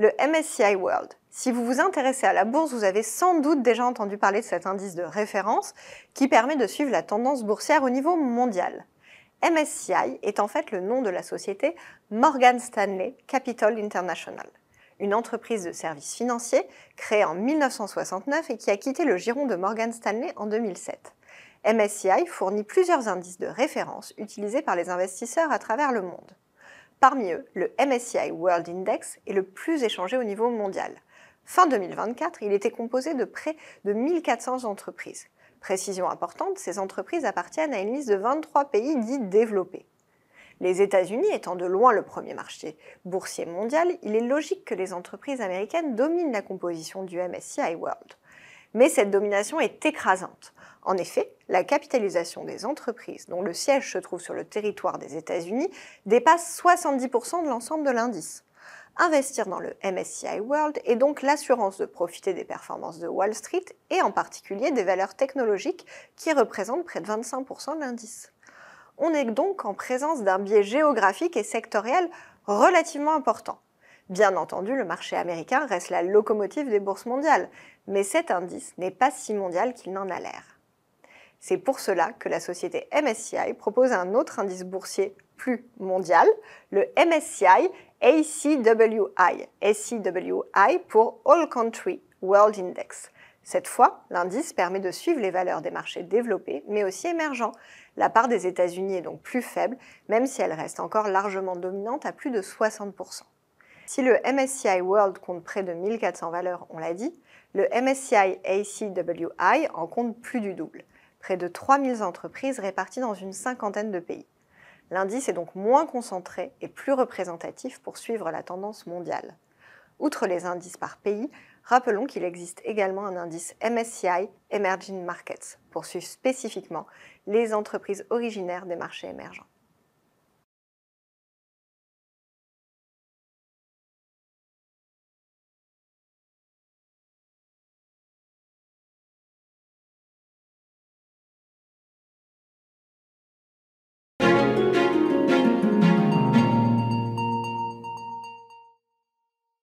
Le MSCI World. Si vous vous intéressez à la bourse, vous avez sans doute déjà entendu parler de cet indice de référence qui permet de suivre la tendance boursière au niveau mondial. MSCI est en fait le nom de la société Morgan Stanley Capital International, une entreprise de services financiers créée en 1969 et qui a quitté le giron de Morgan Stanley en 2007. MSCI fournit plusieurs indices de référence utilisés par les investisseurs à travers le monde. Parmi eux, le MSCI World Index est le plus échangé au niveau mondial. Fin 2024, il était composé de près de 1400 entreprises. Précision importante, ces entreprises appartiennent à une liste de 23 pays dits développés. Les États-Unis étant de loin le premier marché boursier mondial, il est logique que les entreprises américaines dominent la composition du MSCI World. Mais cette domination est écrasante. En effet, la capitalisation des entreprises dont le siège se trouve sur le territoire des États-Unis dépasse 70% de l'ensemble de l'indice. Investir dans le MSCI World est donc l'assurance de profiter des performances de Wall Street et en particulier des valeurs technologiques qui représentent près de 25% de l'indice. On est donc en présence d'un biais géographique et sectoriel relativement important. Bien entendu, le marché américain reste la locomotive des bourses mondiales, mais cet indice n'est pas si mondial qu'il n'en a l'air. C'est pour cela que la société MSCI propose un autre indice boursier plus mondial, le MSCI ACWI, ACWI pour All Country World Index. Cette fois, l'indice permet de suivre les valeurs des marchés développés, mais aussi émergents. La part des États-Unis est donc plus faible, même si elle reste encore largement dominante à plus de 60%. Si le MSCI World compte près de 1400 valeurs, on l'a dit, le MSCI ACWI en compte plus du double, près de 3000 entreprises réparties dans une cinquantaine de pays. L'indice est donc moins concentré et plus représentatif pour suivre la tendance mondiale. Outre les indices par pays, rappelons qu'il existe également un indice MSCI Emerging Markets pour suivre spécifiquement les entreprises originaires des marchés émergents.